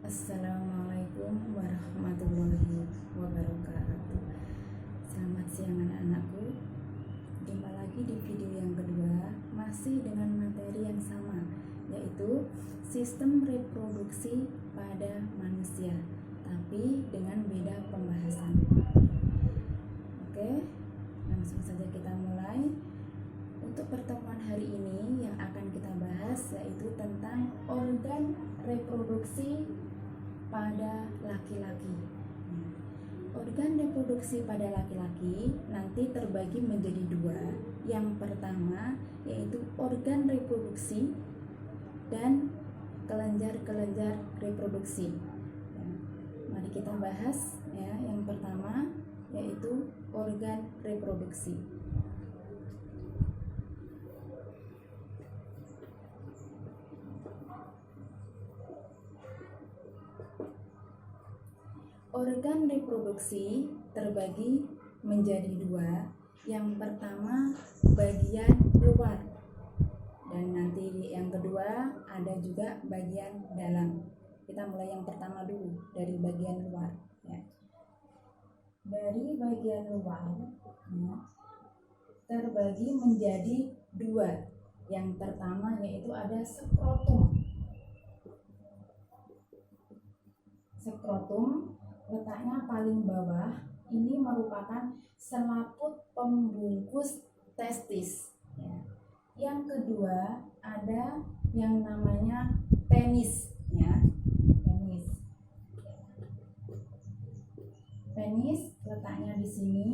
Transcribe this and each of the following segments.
Assalamualaikum warahmatullahi wabarakatuh. Selamat siang anak-anakku. Jumpa lagi di video yang kedua, masih dengan materi yang sama, yaitu sistem reproduksi pada manusia, tapi dengan beda pembahasan. Oke, langsung saja kita mulai. Untuk pertemuan hari ini yang akan kita bahas yaitu tentang organ reproduksi pada laki-laki. Organ reproduksi pada laki-laki nanti terbagi menjadi dua. Yang pertama yaitu organ reproduksi dan kelenjar-kelenjar reproduksi. Mari kita bahas ya. Yang pertama yaitu organ reproduksi. Organ reproduksi terbagi menjadi dua. Yang pertama bagian luar, dan nanti yang kedua ada juga bagian dalam. Kita mulai yang pertama dulu dari bagian luar. Ya. Dari bagian luar ya, terbagi menjadi dua. Yang pertama yaitu ada skrotum. Skrotum letaknya paling bawah, ini merupakan selaput pembungkus testis ya. Yang kedua ada yang namanya penis ya. Penis letaknya di sini.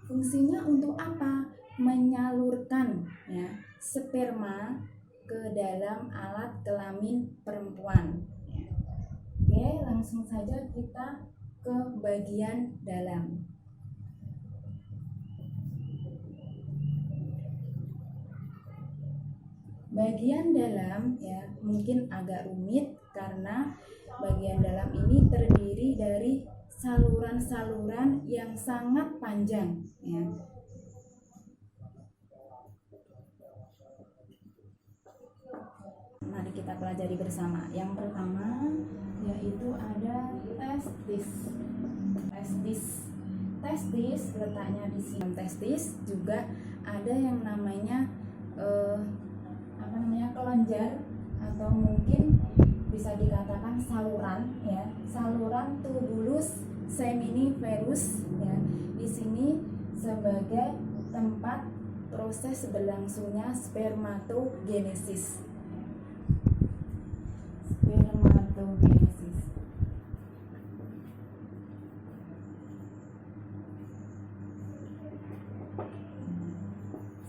Fungsinya untuk apa? Menyalurkan ya sperma ke dalam alat kelamin perempuan. Oke, langsung saja kita ke bagian dalam. Bagian dalam ya mungkin agak rumit karena bagian dalam ini terdiri dari saluran-saluran yang sangat panjang ya. Mari kita pelajari bersama. Yang pertama yaitu ada testis. Testis letaknya di sini. Testis juga ada yang namanya kelenjar atau mungkin bisa dikatakan saluran ya. Saluran tubulus seminiferus ya. Di sini sebagai tempat proses berlangsungnya spermatogenesis.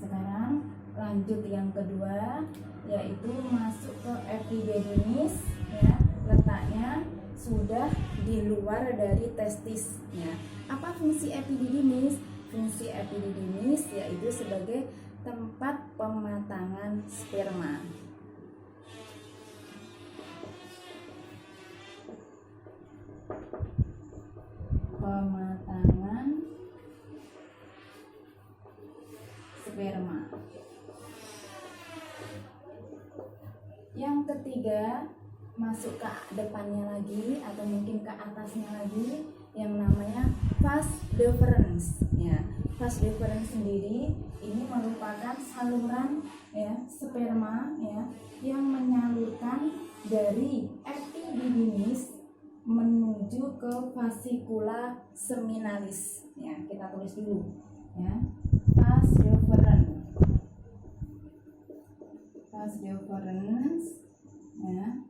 Sekarang lanjut yang kedua yaitu masuk ke epididymis ya. Letaknya sudah di luar dari testis ya. Apa fungsi epididymis? Fungsi epididymis yaitu sebagai tempat pematangan sperma. Pematangan sperma. Yang ketiga masuk ke depannya lagi atau mungkin ke atasnya lagi yang namanya vas deferens ya. Vas deferens sendiri ini merupakan saluran ya sperma ya yang menyalurkan dari epididymis menuju ke vasikula seminalis ya. Kita tulis dulu ya. Vas deferens ya.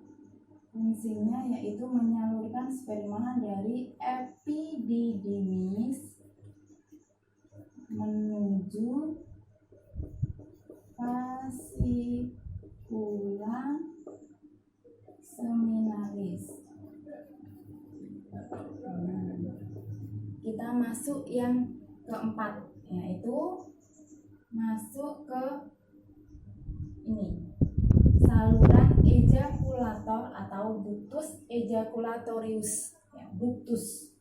Fungsinya yaitu menyalurkan sperma dari epididymis menuju vasikula seminalis. Kita masuk yang keempat yaitu masuk ke ini saluran ejakulator atau ductus ejaculatorius ya, ductus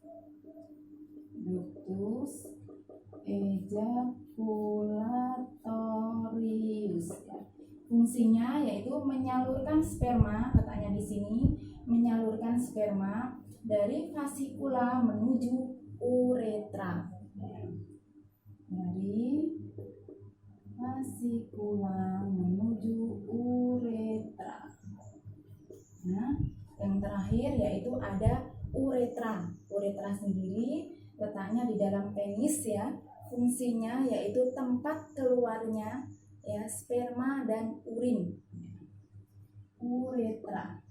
ejaculatorius ya. Fungsinya yaitu menyalurkan sperma, letaknya di sini, menyalurkan sperma dari vasikula menuju uretra. Dari vasikula menuju uretra. Nah, yang terakhir yaitu ada uretra. Uretra sendiri letaknya di dalam penis ya. Fungsinya yaitu tempat keluarnya ya sperma dan urin. Uretra.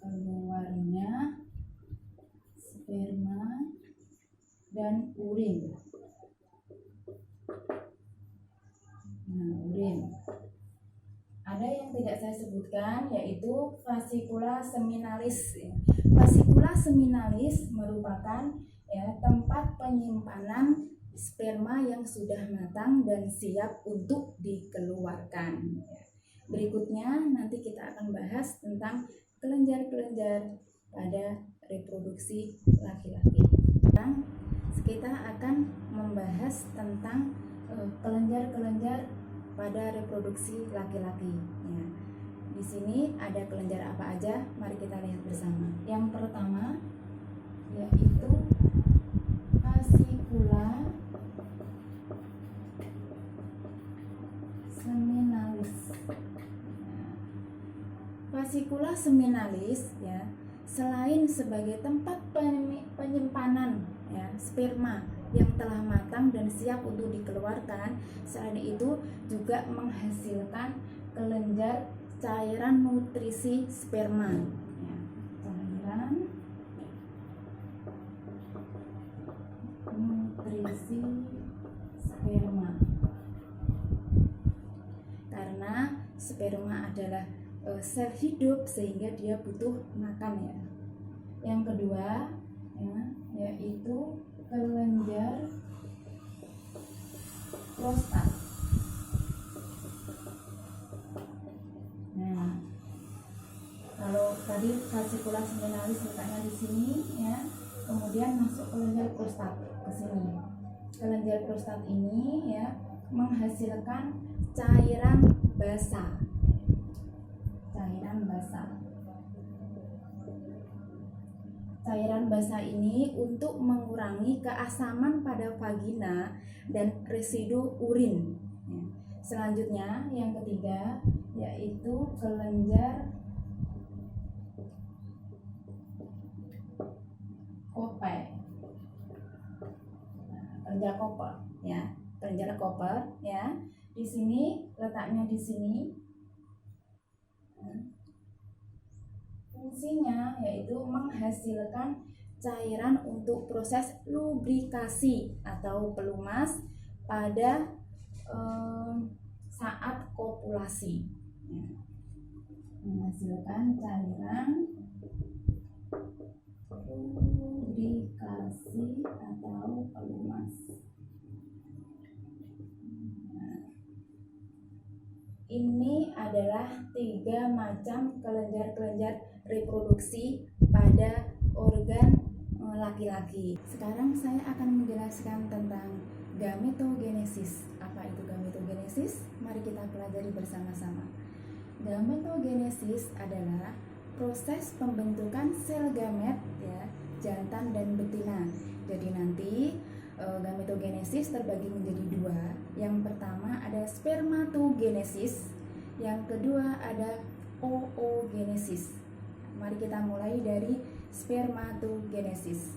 Keluarnya sperma dan urin. Nah, urin. Ada yang tidak saya sebutkan yaitu vasikula seminalis. Vasikula seminalis merupakan ya tempat penyimpanan sperma yang sudah matang dan siap untuk dikeluarkan. Berikutnya nanti kita akan bahas tentang kelenjar-kelenjar pada reproduksi laki-laki. Dan kita akan membahas tentang kelenjar-kelenjar pada reproduksi laki-laki. Ya. Di sini ada kelenjar apa aja? Mari kita lihat bersama. Yang pertama yaitu vasikula seminalis. Vasikula seminalis ya, selain sebagai tempat penyimpanan ya sperma yang telah matang dan siap untuk dikeluarkan, selain itu juga menghasilkan kelenjar cairan nutrisi sperma ya, cairan nutrisi sperma, karena sperma adalah sel hidup sehingga dia butuh makan ya. Yang kedua ya, yaitu kelenjar prostat. Nah, kalau tadi vasikula seminalis letaknya di sini ya, kemudian masuk kelenjar prostat ke sini. Kelenjar prostat ini ya menghasilkan cairan basah. Cairan basah. Cairan basah ini untuk mengurangi keasaman pada vagina dan residu urin. Selanjutnya yang ketiga yaitu kelenjar Koper. Kelenjar Koper ya, kelenjar Koper ya. Di sini letaknya di sini. Fungsinya yaitu menghasilkan cairan untuk proses lubrikasi atau pelumas pada saat kopulasi. Menghasilkan cairan lubrikasi atau pelumas. Ini adalah 3 macam kelenjar-kelenjar reproduksi pada organ laki-laki. Sekarang saya akan menjelaskan tentang gametogenesis. Apa itu gametogenesis? Mari kita pelajari bersama-sama. Gametogenesis adalah proses pembentukan sel gamet ya, jantan dan betina. Jadi nanti gametogenesis terbagi menjadi 2. Yang pertama ada spermatogenesis, yang kedua ada oogenesis. Mari kita mulai dari spermatogenesis.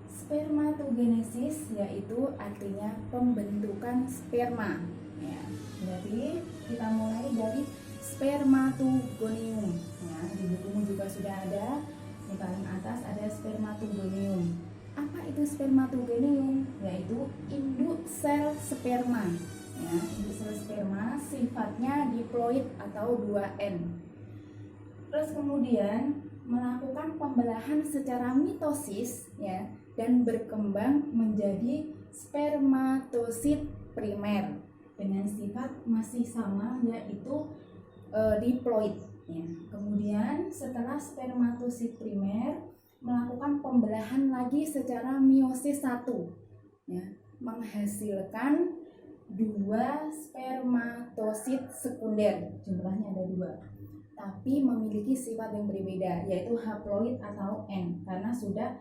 Spermatogenesis yaitu artinya pembentukan sperma. Ya, berarti kita mulai dari spermatogonium. Ya, di bukumu juga sudah ada. Di paling atas ada spermatogonium. Apa itu spermatogonium? Yaitu induk sel sperma. Ya, induk sel sperma sifatnya diploid atau 2N. Terus kemudian melakukan pembelahan secara mitosis ya, dan berkembang menjadi spermatosit primer dengan sifat masih sama yaitu diploid. Ya. Kemudian setelah spermatosit primer melakukan pembelahan lagi secara meiosis 1 ya, menghasilkan dua spermatosit sekunder, jumlahnya ada 2, tapi memiliki sifat yang berbeda, yaitu haploid atau N, karena sudah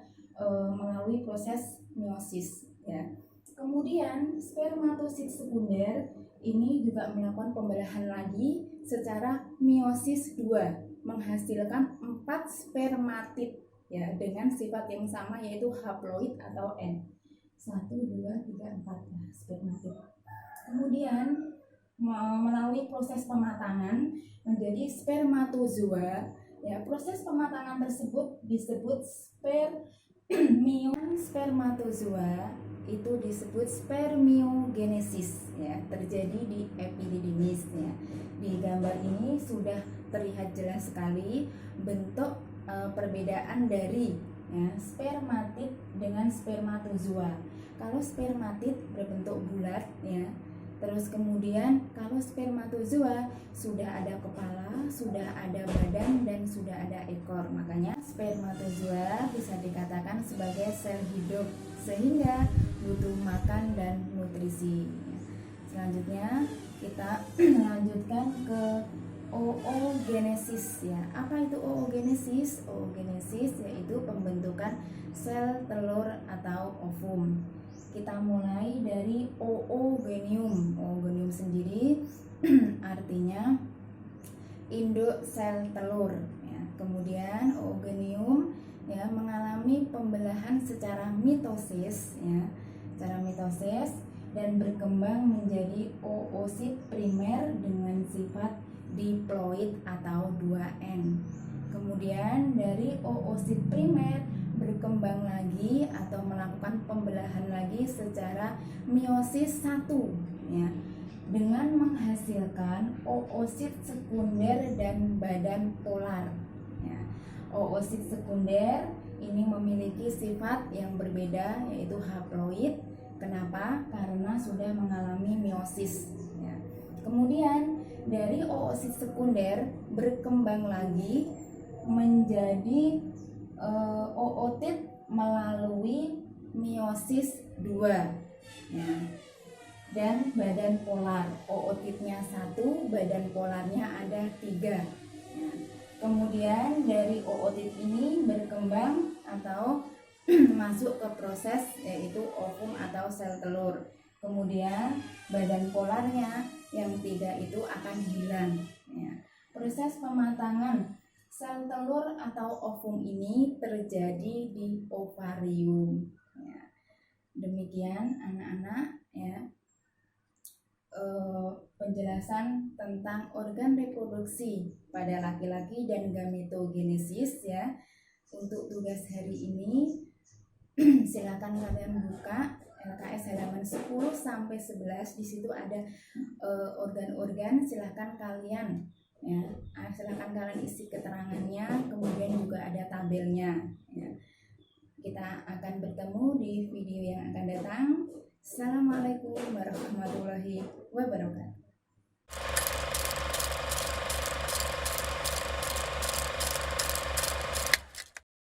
melalui proses meiosis ya. Kemudian spermatosit sekunder ini juga melakukan pembelahan lagi secara meiosis 2, menghasilkan 4 spermatid ya, dengan sifat yang sama, yaitu haploid atau N. 1, 2, 3, 4 spermatid. Kemudian melalui proses pematangan menjadi spermatozoa ya. Proses pematangan tersebut disebut spermatozoa itu disebut spermiogenesis ya, terjadi di epididymis ya. Di gambar ini sudah terlihat jelas sekali bentuk perbedaan dari ya, spermatid dengan spermatozoa. Kalau spermatid berbentuk bulat ya, terus kemudian kalau spermatozoa sudah ada kepala, sudah ada badan, dan sudah ada ekor. Makanya spermatozoa bisa dikatakan sebagai sel hidup sehingga butuh makan dan nutrisi. Selanjutnya kita lanjutkan ke oogenesis ya. Apa itu oogenesis? Oogenesis yaitu pembentukan sel telur atau ovum. Kita mulai dari oogenium. Oogenium sendiri artinya induk sel telur ya. Kemudian oogenium ya mengalami pembelahan secara mitosis ya, secara mitosis, dan berkembang menjadi oosit primer dengan sifat diploid atau 2N. Kemudian dari oosit primer berkembang lagi atau melakukan pembelahan lagi secara meiosis 1 ya, dengan menghasilkan oosit sekunder dan badan polar ya. Oosit sekunder ini memiliki sifat yang berbeda, yaitu haploid. Kenapa? Karena sudah mengalami meiosis ya. Kemudian dari oosit sekunder berkembang lagi menjadi ootit melalui meiosis 2 ya. Dan badan polar, ootitnya 1, badan polarnya ada 3 ya. Kemudian dari ootit ini berkembang atau masuk ke proses yaitu ovum atau sel telur. Kemudian badan polarnya yang 3 itu akan hilang ya. Proses pematangan sel telur atau ovum ini terjadi di ovarium ya. Demikian anak-anak ya, penjelasan tentang organ reproduksi pada laki-laki dan gametogenesis ya. Untuk tugas hari ini silakan kalian buka LKS halaman 10 sampai 11. Di situ ada organ-organ, silakan kalian ya, silakan kalian isi keterangannya, kemudian juga ada tabelnya ya. Kita akan bertemu di video yang akan datang. Assalamualaikum warahmatullahi wabarakatuh.